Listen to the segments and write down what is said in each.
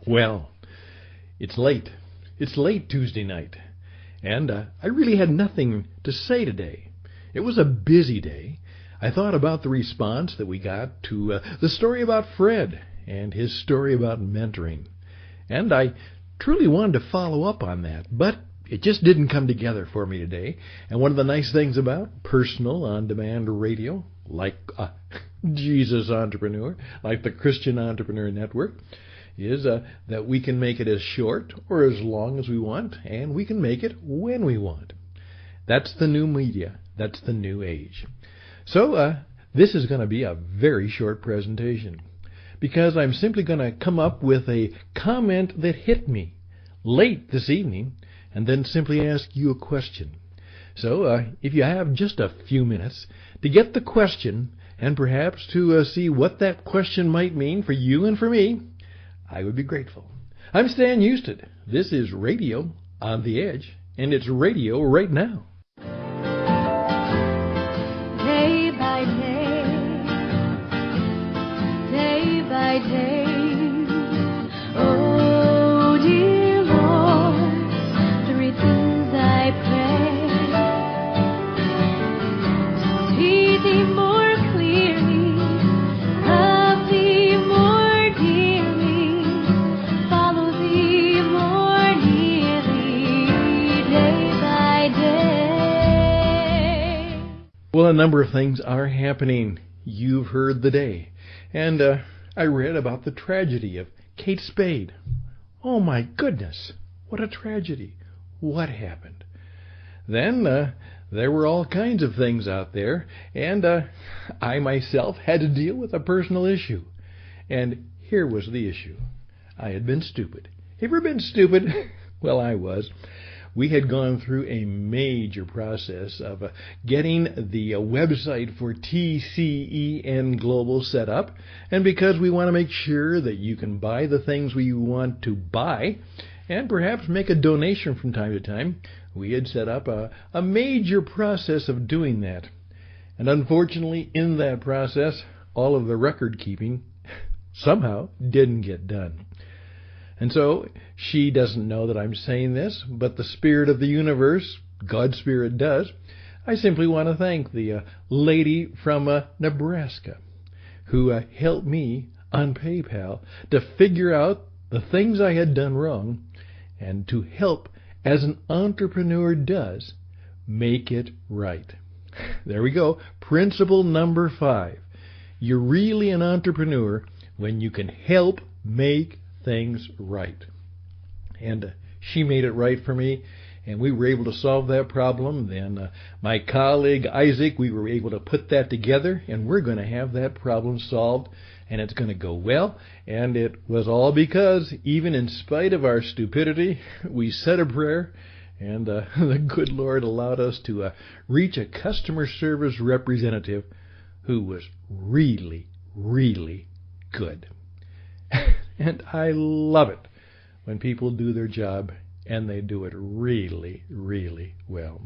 Well, it's late. It's late Tuesday night. And I really had nothing to say today. It was a busy day. I thought about the response that we got to the story about Fred and his story about mentoring. And I truly wanted to follow up on that, but it just didn't come together for me today. And one of the nice things about personal on-demand radio, like Jesus Entrepreneur, like the Christian Entrepreneur Network, is that we can make it as short or as long as we want, and we can make it when we want. That's the new media. That's the new age. So this is going to be a very short presentation because I'm simply going to come up with a comment that hit me late this evening and then simply ask you a question. So if you have just a few minutes to get the question and perhaps to see what that question might mean for you and for me, I would be grateful. I'm Stan Houston. This is Radio on the Edge, and it's radio right now. Day by day, oh dear Lord, three things I pray: to see Thee more clearly, love Thee more dearly, follow Thee more nearly, day by day. Well, a number of things are happening. You've heard the day. And I read about the tragedy of Kate Spade. Oh my goodness, what a tragedy. What happened? Then there were all kinds of things out there, and I myself had to deal with a personal issue. And here was the issue. I had been stupid. Have you ever been stupid? Well, I was. We had gone through a major process of getting the website for TCEN Global set up. And because we want to make sure that you can buy the things we want to buy and perhaps make a donation from time to time, we had set up a major process of doing that. And unfortunately, in that process, all of the record keeping somehow didn't get done. And so she doesn't know that I'm saying this, but the Spirit of the universe, God's Spirit, does. I simply want to thank the lady from Nebraska who helped me on PayPal to figure out the things I had done wrong and to help, as an entrepreneur does, make it right. There we go. Principle number 5. You're really an entrepreneur when you can help make things right. And she made it right for me, and we were able to solve that problem. Then my colleague Isaac, we were able to put that together, and we're going to have that problem solved, and it's going to go well. And it was all because, even in spite of our stupidity, we said a prayer, and the good Lord allowed us to reach a customer service representative who was really, really good. And I love it when people do their job and they do it really, really well.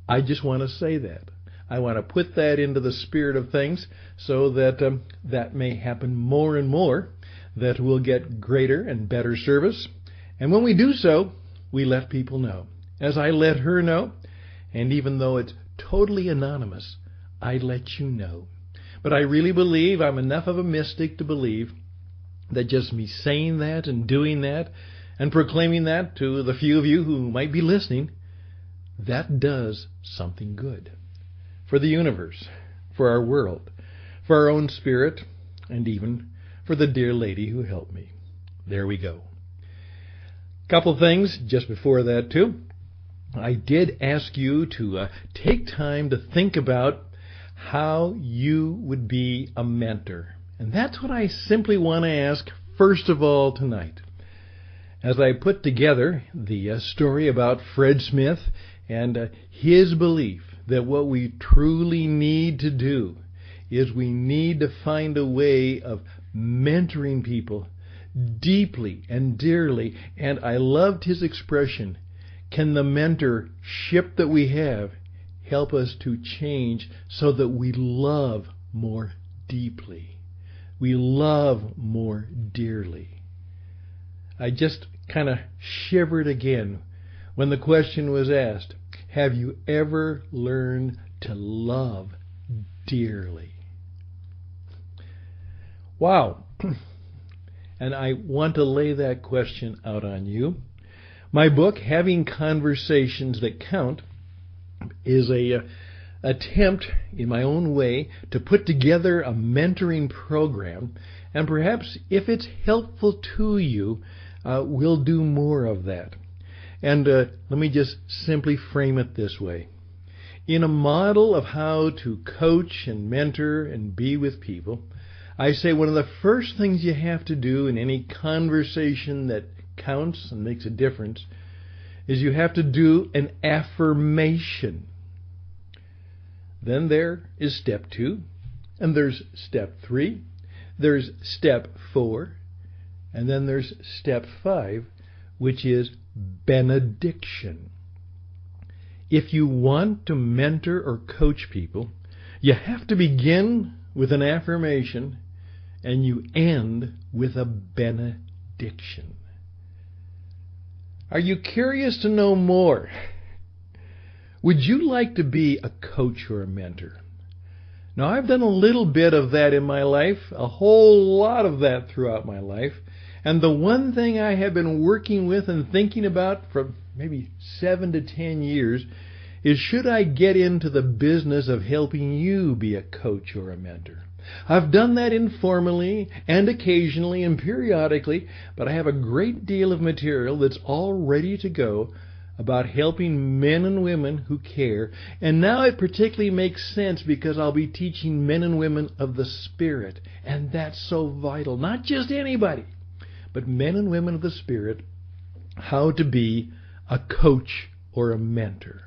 I just want to say that. I want to put that into the spirit of things so that that may happen more and more, that we'll get greater and better service. And when we do so, we let people know. As I let her know, and even though it's totally anonymous, I let you know. But I really believe I'm enough of a mystic to believe that just me saying that and doing that and proclaiming that to the few of you who might be listening, that does something good for the universe, for our world, for our own spirit, and even for the dear lady who helped me. There we go. Couple things just before that, too. I did ask you to take time to think about how you would be a mentor. And that's what I simply want to ask first of all tonight. As I put together the story about Fred Smith and his belief that what we truly need to do is we need to find a way of mentoring people deeply and dearly. And I loved his expression, can the mentorship that we have help us to change so that we love more deeply? We love more dearly. I just kind of shivered again when the question was asked, have you ever learned to love dearly? Wow. And I want to lay that question out on you. My book, Having Conversations That Count, is a attempt in my own way to put together a mentoring program, and perhaps if it's helpful to you, we'll do more of that. And let me just simply frame it this way. In a model of how to coach and mentor and be with people, I say one of the first things you have to do in any conversation that counts and makes a difference is you have to do an affirmation. Then there is step 2, and there's step 3, there's step 4, and then there's step 5, which is benediction. If you want to mentor or coach people, you have to begin with an affirmation and you end with a benediction. Are you curious to know more? Would you like to be a coach or a mentor? Now, I've done a little bit of that in my life, a whole lot of that throughout my life. And the one thing I have been working with and thinking about for maybe 7 to 10 years is, should I get into the business of helping you be a coach or a mentor? I've done that informally and occasionally and periodically, but I have a great deal of material that's all ready to go about helping men and women who care. And now it particularly makes sense because I'll be teaching men and women of the Spirit, and that's so vital. Not just anybody, but men and women of the Spirit, how to be a coach or a mentor.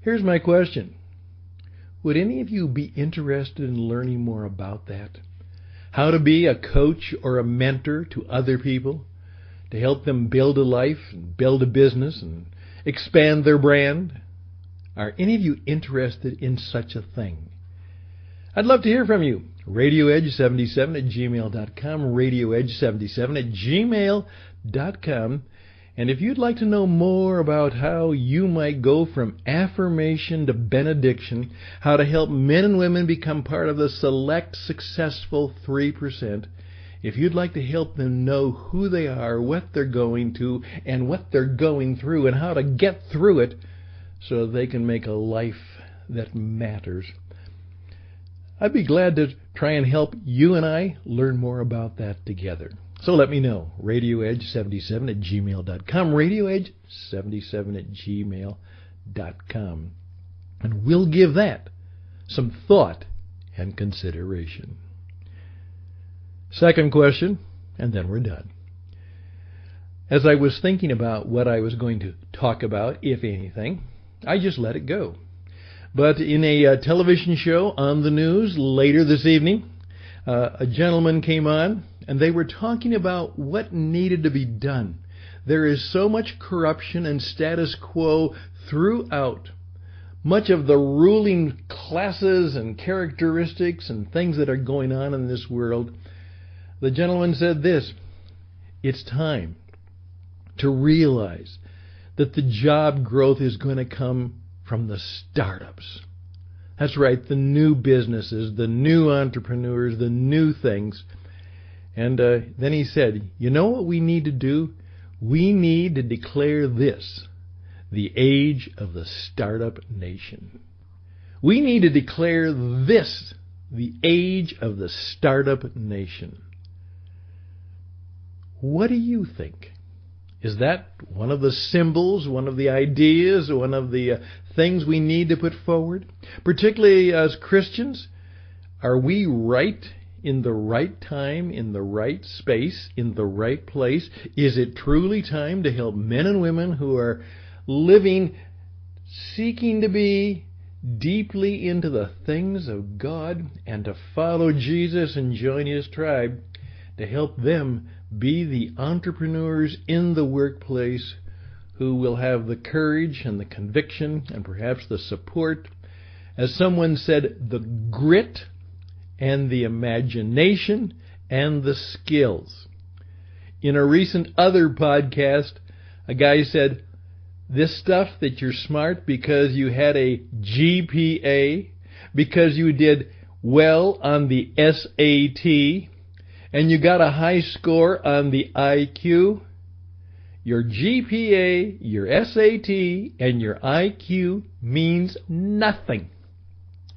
Here's my question. Would any of you be interested in learning more about that? How to be a coach or a mentor to other people, to help them build a life and build a business and expand their brand? Are any of you interested in such a thing? I'd love to hear from you. RadioEdge77@gmail.com, RadioEdge77@gmail.com. And if you'd like to know more about how you might go from affirmation to benediction, how to help men and women become part of the select successful 3%, if you'd like to help them know who they are, what they're going to, and what they're going through, and how to get through it so they can make a life that matters, I'd be glad to try and help you and I learn more about that together. So let me know. RadioEdge77@gmail.com, RadioEdge77@gmail.com. And we'll give that some thought and consideration. Second question, and then we're done. As I was thinking about what I was going to talk about, if anything, I just let it go. But in a television show on the news later this evening, a gentleman came on, and they were talking about what needed to be done. There is so much corruption and status quo throughout. Much of the ruling classes and characteristics and things that are going on in this world. The gentleman said this: it's time to realize that the job growth is going to come from the startups. That's right, the new businesses, the new entrepreneurs, the new things. And then he said, you know what we need to do? We need to declare this, the age of the startup nation. We need to declare this, the age of the startup nation. What do you think? Is that one of the symbols, one of the ideas, one of the things we need to put forward? Particularly as Christians, are we right in the right time, in the right space, in the right place? Is it truly time to help men and women who are living, seeking to be deeply into the things of God and to follow Jesus and join His tribe, to help them be the entrepreneurs in the workplace who will have the courage and the conviction and perhaps the support, as someone said, the grit and the imagination and the skills. In a recent other podcast, a guy said, this stuff that you're smart because you had a GPA, because you did well on the SAT, and you got a high score on the IQ, your GPA, your SAT, and your IQ means nothing.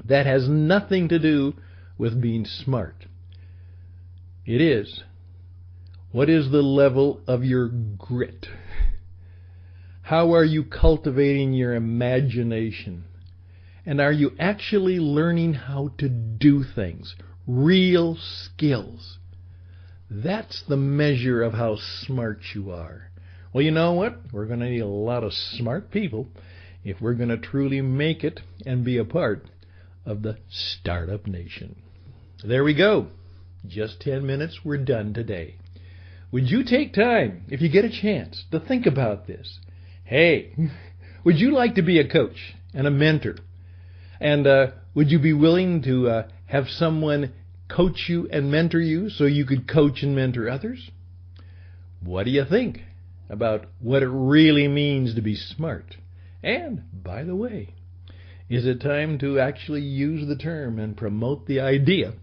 That has nothing to do with being smart. It is. What is the level of your grit? How are you cultivating your imagination? And are you actually learning how to do things? Real skills. That's the measure of how smart you are. Well, you know what? We're going to need a lot of smart people if we're going to truly make it and be a part of the Startup Nation. There we go. Just 10 minutes. We're done today. Would you take time, if you get a chance, to think about this? Hey, would you like to be a coach and a mentor? And would you be willing to have someone coach you and mentor you so you could coach and mentor others? What do you think about what it really means to be smart? And, by the way, is it time to actually use the term and promote the idea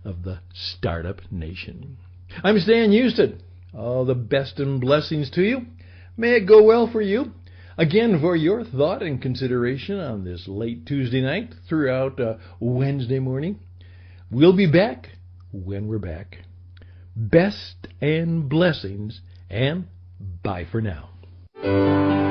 of the Startup Nation? I'm Stan Houston. All the best and blessings to you. May it go well for you. Again, for your thought and consideration on this late Tuesday night throughout Wednesday morning. We'll be back when we're back. Best and blessings, and bye for now.